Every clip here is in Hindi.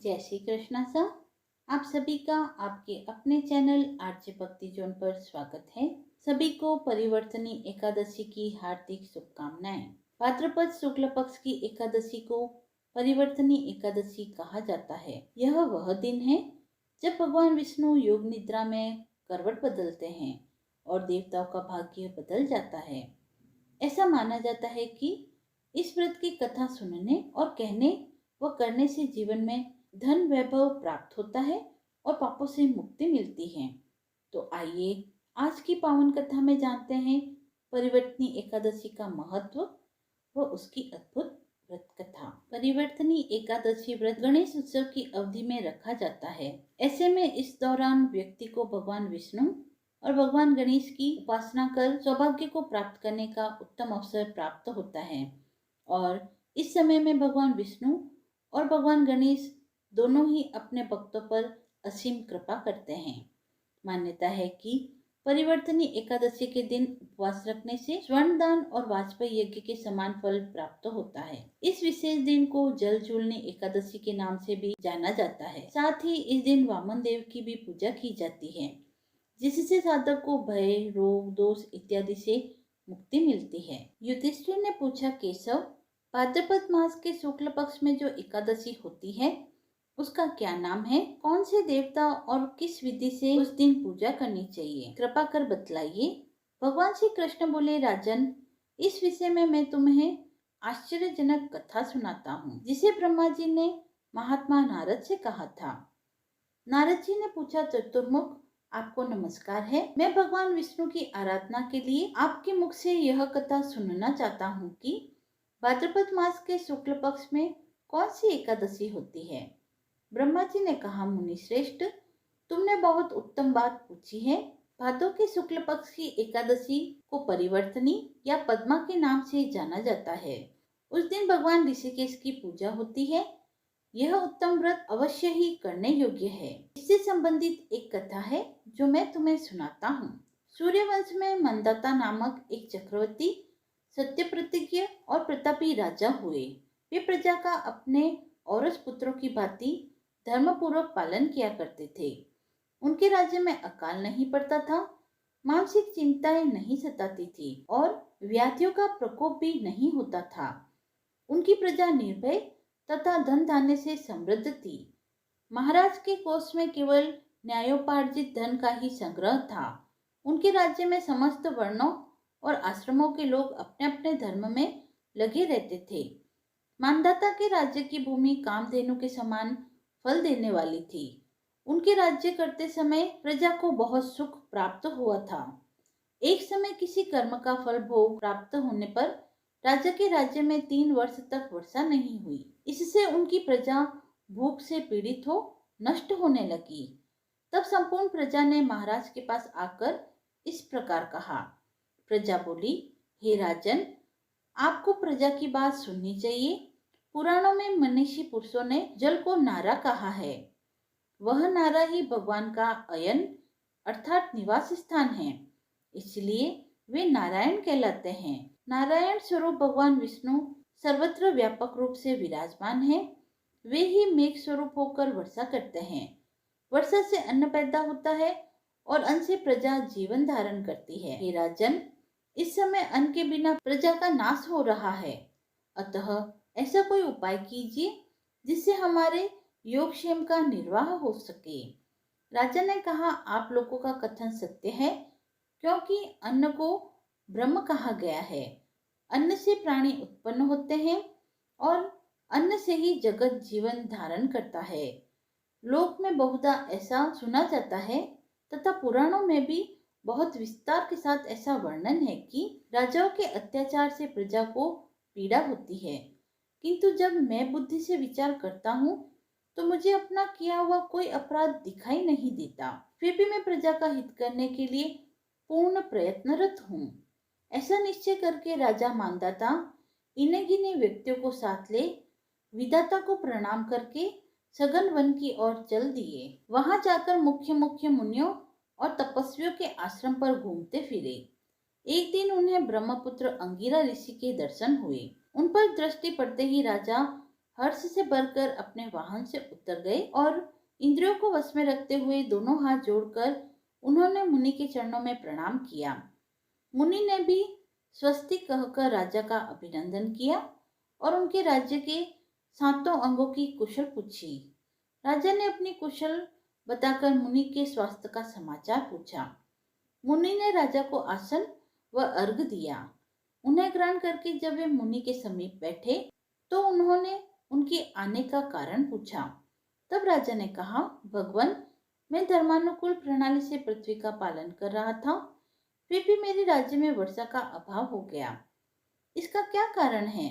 जय श्री कृष्णा सर। आप सभी का आपके अपने चैनल आरजे भक्ति जोन पर स्वागत है। सभी को परिवर्तनी एकादशी की हार्दिक शुभकामनाएं। भाद्रपद शुक्ल पक्ष की एकादशी को परिवर्तनी एकादशी कहा जाता है। यह वह दिन है जब भगवान विष्णु योग निद्रा में करवट बदलते हैं और देवताओं का भाग्य बदल जाता है। ऐसा माना जाता है कि इस व्रत की कथा सुनने और कहने व करने से जीवन में धन वैभव प्राप्त होता है और पापों से मुक्ति मिलती है। तो आइए आज की पावन कथा में जानते हैं परिवर्तनी एकादशी का महत्व व उसकी अद्भुत व्रत कथा। परिवर्तनी एकादशी व्रत गणेश उत्सव की अवधि में रखा जाता है। ऐसे में इस दौरान व्यक्ति को भगवान विष्णु और भगवान गणेश की उपासना कर सौभाग्य को प्राप्त करने का उत्तम अवसर प्राप्त होता है। और इस समय में भगवान विष्णु और भगवान गणेश दोनों ही अपने भक्तों पर असीम कृपा करते हैं। मान्यता है कि परिवर्तनी एकादशी के दिन उपवास रखने से स्वर्ण दान और वाजपेयी यज्ञ के समान फल प्राप्त होता है। इस विशेष दिन को जल चूलनी एकादशी के नाम से भी जाना जाता है। साथ ही इस दिन वामन देव की भी पूजा की जाती है, जिससे साधक को भय, रोग, दोष इत्यादि से मुक्ति मिलती है। युधिष्ठिर ने पूछा, केशव, भाद्रपद मास के शुक्ल पक्ष में जो एकादशी होती है उसका क्या नाम है? कौन से देवता और किस विधि से उस दिन पूजा करनी चाहिए? कृपा कर बतलाइए। भगवान श्री कृष्ण बोले, राजन, इस विषय में मैं तुम्हें आश्चर्यजनक कथा सुनाता हूँ, जिसे ब्रह्मा जी ने महात्मा नारद से कहा था। नारद जी ने पूछा, चतुर्मुख, आपको नमस्कार है। मैं भगवान विष्णु की आराधना के लिए आपके मुख से यह कथा सुनना चाहता हूँ कि भाद्रपद मास के शुक्ल पक्ष में कौन सी एकादशी होती है। ब्रह्मा जी ने कहा, मुनि श्रेष्ठ, तुमने बहुत उत्तम बात पूछी है। भादों के शुक्ल पक्ष की एकादशी को परिवर्तनी या पद्मा के नाम से जाना जाता है। उस दिन भगवान ऋषिकेश की पूजा होती है। यह उत्तम व्रत अवश्य ही करने योग्य है। इससे संबंधित एक कथा है जो मैं तुम्हें सुनाता हूँ। सूर्यवंश में मंदाता नामक एक चक्रवर्ती सत्य प्रतिज्ञ और प्रतापी राजा हुए। वे प्रजा का अपने औरस पुत्रों की भांति धर्मपूर्वक पालन किया करते थे। उनके राज्य में अकाल नहीं पड़ता था, मानसिक चिंताएं नहीं सताती थी और व्याधियों का प्रकोप भी नहीं होता था। उनकी प्रजा निर्भय तथा धन धान्य से समृद्ध थी। महाराज के कोष में केवल न्यायोपार्जित धन का ही संग्रह था। उनके राज्य में समस्त वर्णों और आश्रमों के लोग अपने अपने धर्म में लगे रहते थे। मानदाता के राज्य की भूमि कामधेनु के समान फल देने वाली थी। उनके राज्य करते समय प्रजा को बहुत सुख प्राप्त हुआ था। एक समय किसी कर्म का फल भोग प्राप्त होने पर राजा के राज्य में 3 वर्ष तक वर्षा नहीं हुई। इससे उनकी प्रजा भूख से पीड़ित हो नष्ट होने लगी। तब संपूर्ण प्रजा ने महाराज के पास आकर इस प्रकार कहा। प्रजा बोली, हे राजन, आपको प्रजा की बात सुननी चाहिए। पुराणों में मनीषी पुरुषों ने जल को नारा कहा है। वह नारा ही भगवान का अयन अर्थात निवास स्थान है, इसलिए वे नारायण कहलाते हैं। नारायण स्वरूप भगवान विष्णु सर्वत्र व्यापक रूप से विराजमान है। वे ही मेघ स्वरूप होकर वर्षा करते हैं। वर्षा से अन्न पैदा होता है और अन्न से प्रजा जीवन धारण करती है। हे राजन, इस समय अन्न के बिना प्रजा का नाश हो रहा है, अतः ऐसा कोई उपाय कीजिए जिससे हमारे योगक्षेम का निर्वाह हो सके। राजा ने कहा, आप लोगों का कथन सत्य है, क्योंकि अन्न को ब्रह्म कहा गया है। अन्न से प्राणी उत्पन्न होते हैं और अन्न से ही जगत जीवन धारण करता है। लोक में बहुधा ऐसा सुना जाता है तथा पुराणों में भी बहुत विस्तार के साथ ऐसा वर्णन है कि राजाओं के अत्याचार से प्रजा को पीड़ा होती है। किंतु जब मैं बुद्धि से विचार करता हूँ तो मुझे अपना किया हुआ कोई अपराध दिखाई नहीं देता। फिर भी मैं प्रजा का हित करने के लिए पूर्ण प्रयत्नरत हूँ। ऐसा निश्चय करके राजा मानदाता इन्हें गिने व्यक्तियों को साथ ले विधाता को प्रणाम करके सघन वन की ओर चल दिए। वहां जाकर मुख्य मुख्य मुनियों और तपस्वियों के आश्रम पर घूमते फिरे। एक दिन उन्हें ब्रह्मपुत्र अंगिरा ऋषि के दर्शन हुए। उन पर दृष्टि पड़ते ही राजा हर्ष से भरकर अपने वाहन से उतर गए और इंद्रियों को वश में रखते हुए दोनों हाथ जोड़कर उन्होंने मुनि के चरणों में प्रणाम किया। मुनि ने भी स्वस्ति कहकर राजा का अभिनंदन किया और उनके राज्य के सातों अंगों की कुशल पूछी। राजा ने अपनी कुशल बताकर मुनि के स्वास्थ्य का समाचार पूछा। मुनि ने राजा को आसन व अर्घ दिया। उन्हें ग्रहण करके जब वे मुनि के समीप बैठे तो उन्होंने उनके आने का कारण पूछा। तब राजा ने कहा, भगवान, मैं धर्मानुकूल प्रणाली से पृथ्वी का पालन कर रहा था, फिर भी मेरे राज्य में वर्षा का अभाव हो गया। इसका क्या कारण है?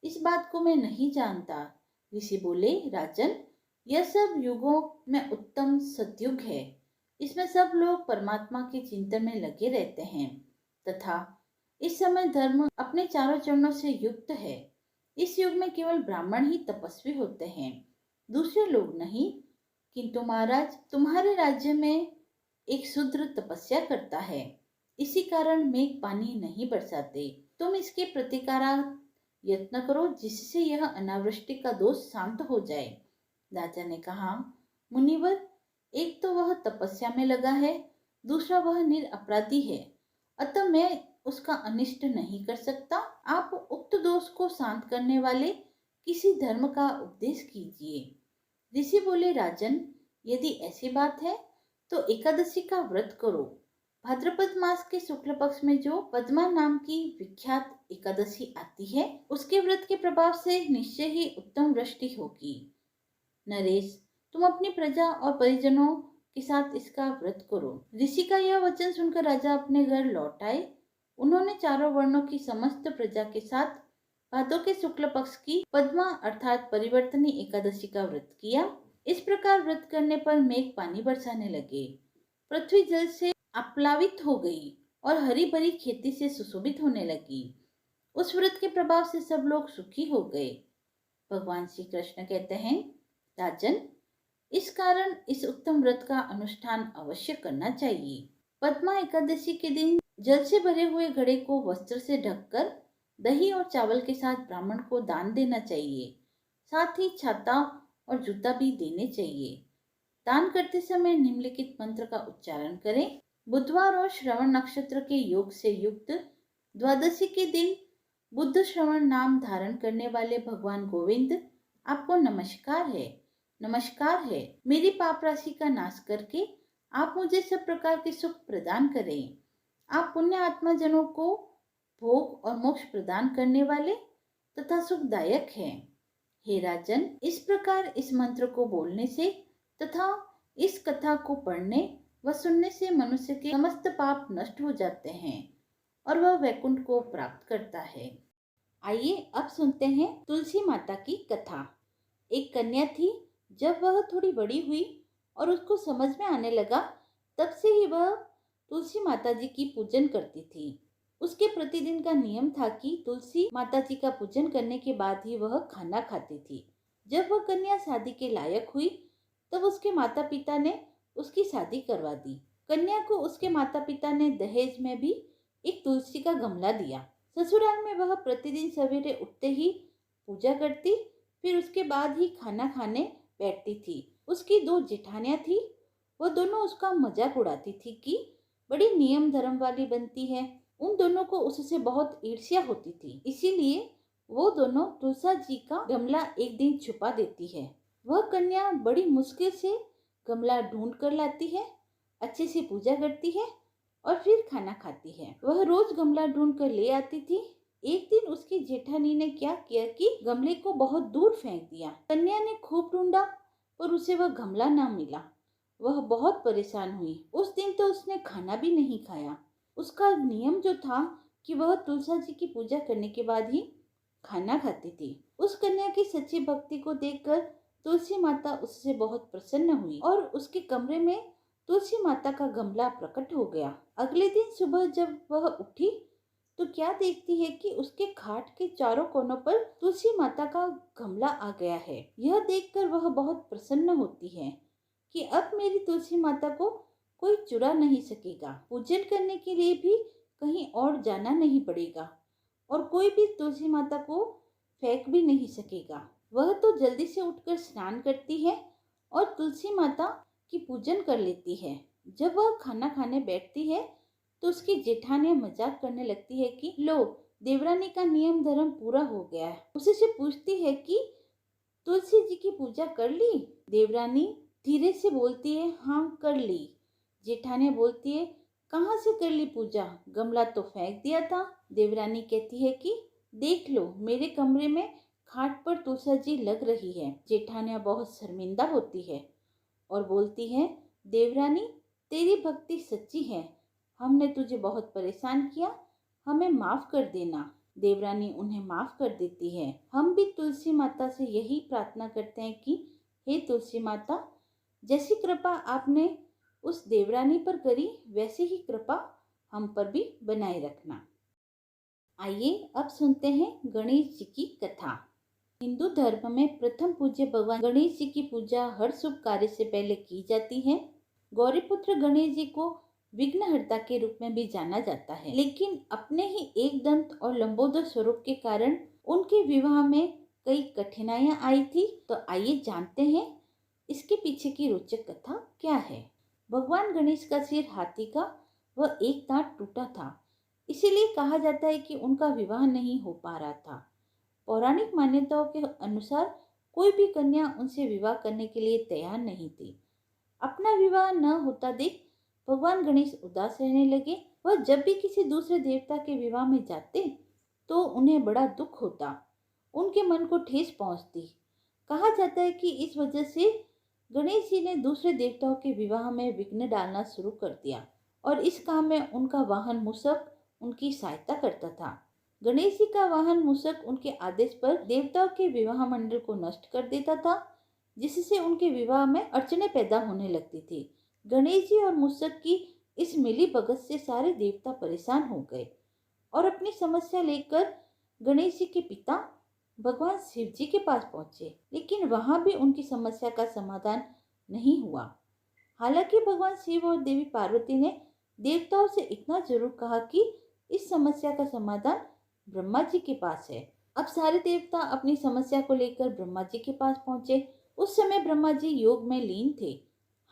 इस बात को मैं नहीं जानता। ऋषि बोले, राजन, यह सब युगों में उत्तम सतयुग है। इसमें सब लोग परमात्मा के चिंतन में लगे रहते हैं तथा इस समय धर्म अपने चारों चरणों से युक्त है। इस युग में केवल ब्राह्मण ही तपस्वी होते हैं, दूसरे लोग नहीं। किंतु महाराज, तुम्हारे राज्य में एक शूद्र तपस्या करता है, इसी कारण मेघ पानी नहीं बरसाते। तुम इसके प्रतिकारार्थ यत्न करो, जिससे यह अनावृष्टि का दोष शांत हो जाए। राजा ने कहा, मुनिवर, एक तो वह तपस्या में लगा है, दूसरा वह निरपराधी है, अतः मैं उसका अनिष्ट नहीं कर सकता। आप उक्त दोष को शांत करने वाले किसी धर्म का उपदेश कीजिए। ऋषि बोले, राजन, यदि ऐसी बात है तो एकादशी का व्रत करो। भाद्रपद मास के शुक्ल पक्ष में जो पद्मा नाम की विख्यात एकादशी आती है, उसके व्रत के प्रभाव से निश्चय ही उत्तम वृष्टि होगी। नरेश, तुम अपनी प्रजा और परिजनों के साथ इसका व्रत करो। ऋषि का यह वचन सुनकर राजा अपने घर लौट आए। उन्होंने चारों वर्णों की समस्त प्रजा के साथ भादों के शुक्ल पक्ष की पद्मा अर्थात परिवर्तनी एकादशी का व्रत किया। इस प्रकार व्रत करने पर मेघ पानी बरसाने लगे, पृथ्वी जल से आप्लावित हो गई और हरी भरी खेती से सुशोभित होने लगी। उस व्रत के प्रभाव से सब लोग सुखी हो गए। भगवान श्री कृष्ण कहते हैं, राजन, इस कारण इस उत्तम व्रत का अनुष्ठान अवश्य करना चाहिए। पद्मा एकादशी के दिन जल से भरे हुए घड़े को वस्त्र से ढककर दही और चावल के साथ ब्राह्मण को दान देना चाहिए। साथ ही छाता और जूता भी देने चाहिए। दान करते समय निम्नलिखित मंत्र का उच्चारण करें। बुधवार और श्रवण नक्षत्र के योग से युक्त द्वादशी के दिन बुद्ध श्रवण नाम धारण करने वाले भगवान गोविंद, आपको नमस्कार है, नमस्कार है। मेरी पाप राशि का नाश करके आप मुझे सब प्रकार के सुख प्रदान करें। आप पुण्य आत्मा जनों को भोग और मोक्ष प्रदान करने वाले तथा सुखदायक हैं। हे राजन, इस प्रकार इस मंत्र को बोलने से तथा इस कथा को पढ़ने व सुनने से मनुष्य के समस्त पाप नष्ट हो जाते हैं और वह वैकुंठ को प्राप्त करता है। आइए अब सुनते हैं तुलसी माता की कथा। एक कन्या थी। जब वह थोड़ी बड़ी हुई और उसको समझ में आने लगा, तब से ही वह तुलसी माता जी की पूजन करती थी। उसके प्रतिदिन का नियम था कि तुलसी माता जी का पूजन करने के बाद ही वह खाना खाती थी। जब वह कन्या शादी के लायक हुई तब उसके माता पिता ने उसकी शादी करवा दी। कन्या को उसके माता पिता ने दहेज में भी एक तुलसी का गमला दिया। ससुराल में वह प्रतिदिन सवेरे उठते ही पूजा करती, फिर उसके बाद ही खाना खाने बैठती थी। उसकी 2 जेठानियां थी। वह दोनों उसका मजाक उड़ाती थी कि बड़ी नियम धर्म वाली बनती है। उन दोनों को उससे बहुत ईर्ष्या होती थी, इसीलिए वो दोनों तुलसा जी का गमला एक दिन छुपा देती है। वह कन्या बड़ी मुश्किल से गमला ढूंढ कर लाती है, अच्छे से पूजा करती है और फिर खाना खाती है। वह रोज गमला ढूंढ कर ले आती थी। एक दिन उसकी जेठानी ने क्या किया कि गमले को बहुत दूर फेंक दिया। कन्या ने खूब ढूंढा पर उसे वह गमला ना मिला। वह बहुत परेशान हुई। उस दिन तो उसने खाना भी नहीं खाया। उसका नियम जो था कि वह तुलसा जी की पूजा करने के बाद ही खाना खाती थी। उस कन्या की सच्ची भक्ति को देखकर तुलसी माता उससे बहुत प्रसन्न हुई और उसके कमरे में तुलसी माता का गमला प्रकट हो गया। अगले दिन सुबह जब वह उठी तो क्या देखती है कि उसके खाट के चारों कोनों पर तुलसी माता का गमला आ गया है। यह देखकर वह बहुत प्रसन्न होती है कि अब मेरी तुलसी माता को कोई चुरा नहीं सकेगा। पूजन करने के लिए भी कहीं और जाना नहीं पड़ेगा और कोई भी तुलसी माता को फेंक भी नहीं सकेगा। वह तो जल्दी से उठकर स्नान करती है और तुलसी माता की पूजन कर लेती है। जब वह खाना खाने बैठती है तो उसकी जेठानियां मजाक करने लगती है कि लो, देवरानी का नियम धर्म पूरा हो गया है। उसी से पूछती है कि तुलसी जी की पूजा कर ली? देवरानी धीरे से बोलती है, हाँ कर ली। जेठानियां बोलती है, कहाँ से कर ली पूजा? गमला तो फेंक दिया था। देवरानी कहती है कि देख लो, मेरे कमरे में खाट पर तुलसी जी लग रही है। जेठानियां बहुत शर्मिंदा होती है और बोलती है, देवरानी तेरी भक्ति सच्ची है, हमने तुझे बहुत परेशान किया, हमें माफ कर देना। देवरानी उन्हें माफ कर देती है। हम भी तुलसी माता से यही प्रार्थना करते हैं कि हे तुलसी माता, जैसी कृपा आपने उस देवरानी पर करी वैसी ही कृपा हम पर भी बनाए रखना। आइए अब सुनते हैं गणेश जी की कथा। हिंदू धर्म में प्रथम पूज्य भगवान गणेश जी की पूजा हर शुभ कार्य से पहले की जाती है। गौरीपुत्र गणेश जी को विघ्नहर्ता के रूप में भी जाना जाता है, लेकिन अपने ही एक दंत और लंबोदर स्वरूप के कारण उनके विवाह में कई कठिनाइयां आई थी। तो आइए जानते हैं इसके पीछे की रोचक कथा क्या है। भगवान गणेश का सिर हाथी का व एक दांत टूटा था, इसीलिए कहा जाता है कि उनका विवाह नहीं हो पा रहा था। पौराणिक मान्यताओं के अनुसार कोई भी कन्या उनसे विवाह करने के लिए तैयार नहीं थी। अपना विवाह न होता देख भगवान गणेश उदास रहने लगे। वह जब भी किसी दूसरे देवता के विवाह में जाते तो उन्हें बड़ा दुख होता, उनके मन को ठेस पहुंचती। कहा जाता है कि इस वजह से गणेश जी ने दूसरे देवताओं के विवाह में विघ्न डालना शुरू कर दिया और इस काम में उनका वाहन मूषक उनकी सहायता करता था। गणेश जी का वाहन मूषक उनके आदेश पर देवताओं के विवाह मंडल को नष्ट कर देता था, जिससे उनके विवाह में अड़चने पैदा होने लगती थी। गणेश जी और मूषक की इस मिली भगत से सारे देवता परेशान हो गए और अपनी समस्या लेकर गणेश जी के पिता भगवान शिव जी के पास पहुंचे, लेकिन वहां भी उनकी समस्या का समाधान नहीं हुआ। हालांकि भगवान शिव और देवी पार्वती ने देवताओं से इतना जरूर कहा कि इस समस्या का समाधान ब्रह्मा जी के पास है। अब सारे देवता अपनी समस्या को लेकर ब्रह्मा जी के पास पहुंचे। उस समय ब्रह्मा जी योग में लीन थे।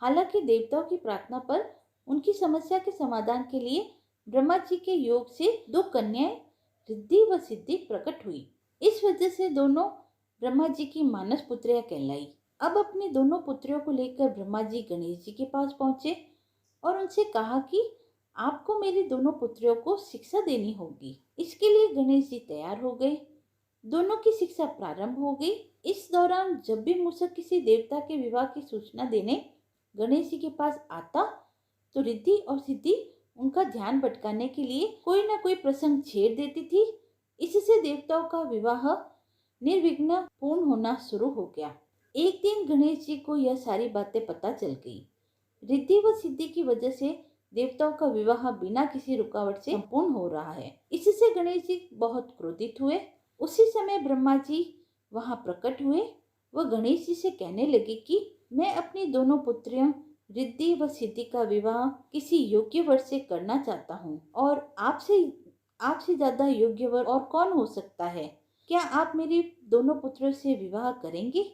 हालांकि देवताओं की प्रार्थना पर उनकी समस्या के समाधान के लिए ब्रह्मा जी के योग से दो कन्याएं रिद्धि व सिद्धि प्रकट हुई। इस वजह से दोनों ब्रह्मा जी की मानस पुत्रियां कहलाई। अब अपनी दोनों पुत्रियों को लेकर ब्रह्मा जी गणेश जी के पास पहुंचे और उनसे कहा कि आपको मेरी दोनों पुत्रियों को शिक्षा देनी होगी। इसके लिए गणेश जी तैयार हो गए। दोनों की शिक्षा प्रारंभ हो गई। इस दौरान जब भी मूषक किसी देवता के विवाह की सूचना देने गणेश जी के पास आता तो रिद्धि और सिद्धि उनका ध्यान भटकाने के लिए कोई ना कोई प्रसंग छेड़ देती थी। इससे देवताओं का विवाह निर्विघ्न पूर्ण होना शुरू हो गया। एक दिन गणेश जी को यह सारी बातें पता चल गई। रिद्धि व सिद्धि की वजह से देवताओं का विवाह बिना किसी रुकावट से संपूर्ण हो रहा है। इससे गणेश जी बहुत क्रोधित हुए। उसी समय ब्रह्मा जी वहां प्रकट हुए। वह गणेश जी से कहने लगे कि मैं अपनी दोनों पुत्रियों रिद्धि व सिद्धि का विवाह किसी योग्य वर से करना चाहता हूँ और आपसे आपसे ज्यादा योग्य वर और कौन हो सकता है? क्या आप मेरी दोनों पुत्रियों से विवाह करेंगे?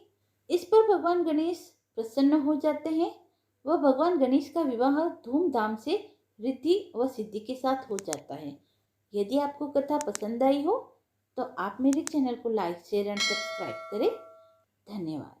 इस पर भगवान गणेश प्रसन्न हो जाते हैं। वह भगवान गणेश का विवाह धूमधाम से रिद्धि व सिद्धि के साथ हो जाता है। यदि आपको कथा पसंद आई हो तो आप मेरे चैनल को लाइक, शेयर एंड सब्सक्राइब करें। धन्यवाद।